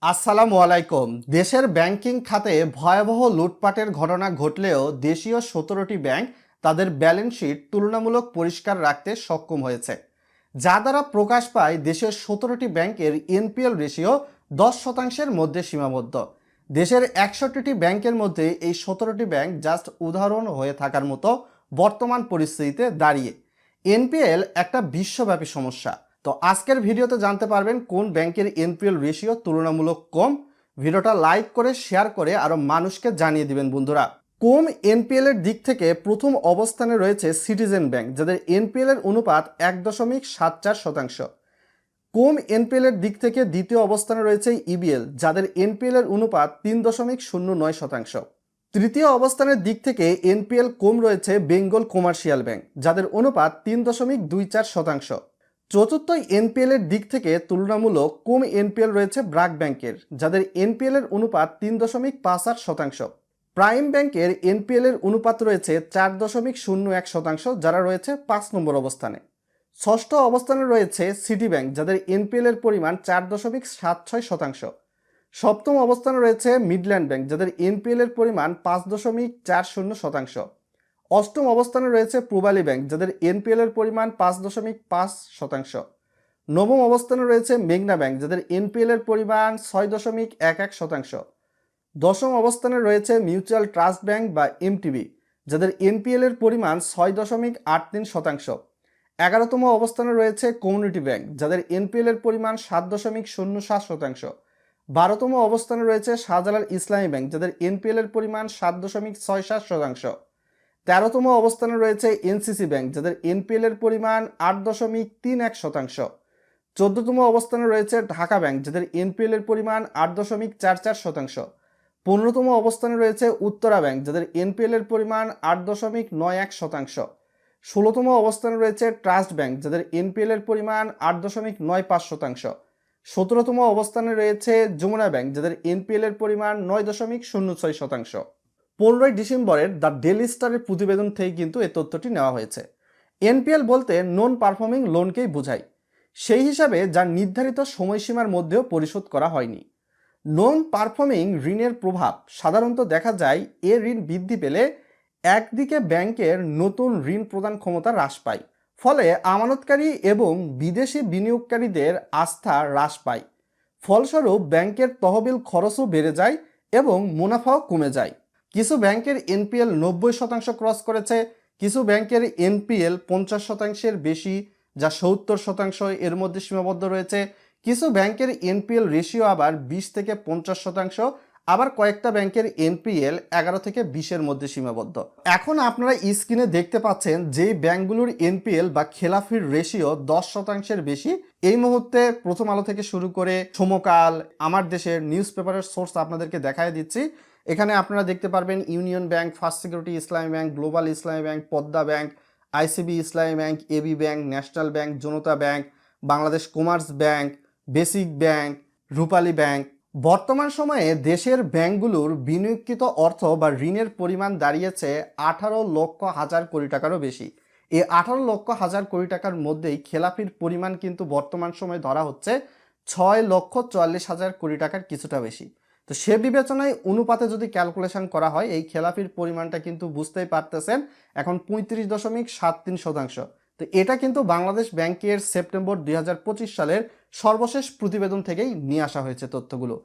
আসসালামু আলাইকুম। দেশের ব্যাংকিং খাতে ভয়াবহ লুটপাটের ঘটনা ঘটলেও দেশীয় ১৭টি ব্যাংক তাদের ব্যালেন্স শিট তুলনামূলক পরিষ্কার রাখতে সক্ষম হয়েছে, যা দ্বারা প্রকাশ পায় দেশের ১৭টি ব্যাংকের এনপিএল রেশিও ১০% মধ্যে সীমাবদ্ধ। দেশের ৬১টি ব্যাংকের মধ্যে এই ১৭টি ব্যাংক জাস্ট উদাহরণ হয়ে থাকার মতো বর্তমান পরিস্থিতিতে দাঁড়িয়ে। এনপিএল একটা বিশ্বব্যাপী সমস্যা। তো আজকের ভিডিওতে জানতে পারবেন কোন ব্যাংকের এনপিএল রেশিও তুলনামূলক কম। ভিডিওটা লাইক করে শেয়ার করে আরো মানুষকে জানিয়ে দিবেন বন্ধুরা। কম এনপিএল এর দিক থেকে প্রথম অবস্থানে রয়েছে সিটিজেন ব্যাংক, যাদের এনপিএল এর অনুপাত ১.৭৪%। কম এনপিএল এর দিক থেকে দ্বিতীয় অবস্থানে রয়েছে ইবিএল, যাদের এনপিএল এর অনুপাত ৩.০৯%। তৃতীয় অবস্থানের দিক থেকে এনপিএল কম রয়েছে বেঙ্গল কমার্শিয়াল ব্যাংক, যাদের অনুপাত ৩.২৪%। চতুর্থ এনপিএল এর দিক থেকে তুলনামূলক কম এনপিএল রয়েছে ব্র্যাক ব্যাংকের, যাদের এনপিএল এর অনুপাত ৩.৫৮%। প্রাইম ব্যাংকের এনপিএল এর অনুপাত রয়েছে ৪.০১%, যারা রয়েছে ৫ নম্বর অবস্থানে। ষষ্ঠ অবস্থানে রয়েছে সিটি ব্যাংক, যাদের এনপিএল এর পরিমাণ ৪.৭৬%। সপ্তম অবস্থানে রয়েছে মিডল্যান্ড ব্যাংক, যাদের এনপিএল এর পরিমাণ ৫.৪০%। অষ্টম অবস্থানে রয়েছে পূবালী ব্যাংক, যাদের এনপিএল এর পরিমাণ ৫.৫%। নবম অবস্থানে রয়েছে মেঘনা ব্যাংক, যাদের এনপিএল এর পরিমাণ ৬.১১%। দশম অবস্থানে রয়েছে মিউচুয়াল ট্রাস্ট ব্যাংক বা এমটিবি, যাদের এনপিএল এর পরিমাণ ৬.৮৩%। ১১তম অবস্থানে রয়েছে কমিউনিটি ব্যাংক, যাদের এনপিএল এর পরিমাণ ৭.০৭%। ১২তম অবস্থানে রয়েছে শাহজালাল ইসলামী ব্যাংক, যাদের এনপিএল এর পরিমাণ ৭.৬৭%। ১৩তম অবস্থানে রয়েছে এনসিসি ব্যাংক, যাদের এনপিএল এর পরিমাণ ৮.৩১%। ১৪তম অবস্থানে রয়েছে ঢাকা ব্যাংক, যাদের এনপিএল এর পরিমাণ ৮.৪৪%। ১৫তম অবস্থানে রয়েছে উত্তরা ব্যাংক, যাদের এনপিএল এর পরিমাণ ৮.৯১%। ১৬তম অবস্থানে রয়েছে ট্রাস্ট ব্যাংক, যাদের এনপিএল এর পরিমাণ ৮.৯৫%। ১৭তম অবস্থানে রয়েছে যমুনা ব্যাংক, যাদের এনপিএল এর পরিমাণ ৯.০৬%। ১৫ই ডিসেম্বরের দ্য ডেইলি স্টারের প্রতিবেদন থেকে কিন্তু এই তথ্যটি নেওয়া হয়েছে। এনপিএল বলতে নন পারফর্মিং লোনকেই বোঝায়, সেই হিসাবে যা নির্ধারিত সময়সীমার মধ্যেও পরিশোধ করা হয়নি। নন পারফর্মিং ঋণের প্রভাব সাধারণত দেখা যায় এ ঋণ বৃদ্ধি পেলে একদিকে ব্যাংকের নতুন ঋণ প্রদান ক্ষমতা হ্রাস পায়, ফলে আমানতকারী এবং বিদেশি বিনিয়োগকারীদের আস্থা হ্রাস পায়। ফলস্বরূপ ব্যাংকের তহবিল খরচও বেড়ে যায় এবং মুনাফাও কমে যায়। কিছু ব্যাংকের এনপিএল ৯০% ক্রস করেছে, কিছু ব্যাংকের এনপিএল ৫০%-এর বেশি, যা ৭০% এর মধ্যে সীমাবদ্ধ রয়েছে। কিছু ব্যাংকের এনপিএল রেশিও আবার ২০ থেকে ৫০%, আবার কয়েকটা ব্যাংকের এনপিএল ১১ থেকে ২০-এর মধ্যে সীমাবদ্ধ। এখন আপনারা স্ক্রিনে দেখতে পাচ্ছেন যে ব্যাংকগুলোর এনপিএল বা খেলাফির রেশিও ১০%-এর বেশি। এই মুহূর্তে প্রথম আলো থেকে শুরু করে সমকাল, আমার দেশের নিউজ পেপারের সোর্স আপনাদেরকে দেখায় দিচ্ছি। এখানে আপনারা দেখতে পারবেন Union Bank, First Security Islami Bank, Global Islami Bank, Padma Bank, ICB Islami Bank, AB Bank, National Bank, Janata Bank, Bangladesh Commerce Bank, Basic Bank, Rupali Bank. বর্তমান সময়ে দেশের ব্যাংকগুলোর বিনিয়োগকৃত অর্থ বা ঋণের পরিমাণ দাঁড়িয়েছে ১৮,০০,০০০ টাকারও বেশি। এই ১৮,০০,০০০ টাকার মধ্যেই খেলাপির পরিমাণ কিন্তু বর্তমান সময়ে ধরা হচ্ছে ৬,৪৪,০০০ টাকার কিছুটা বেশি। তো সে বিবেচনায় অনুপাতে যদি ক্যালকুলেশন করা হয়, এই খেলাপির পরিমাণটা কিন্তু বুঝতেই পারতেছেন এখন ৩৫.৭৩%। তো এটা কিন্তু বাংলাদেশ ব্যাংকের সেপ্টেম্বর ২০২৫ সালের সর্বশেষ প্রতিবেদন থেকেই নিয়ে আসা হয়েছে তথ্যগুলো।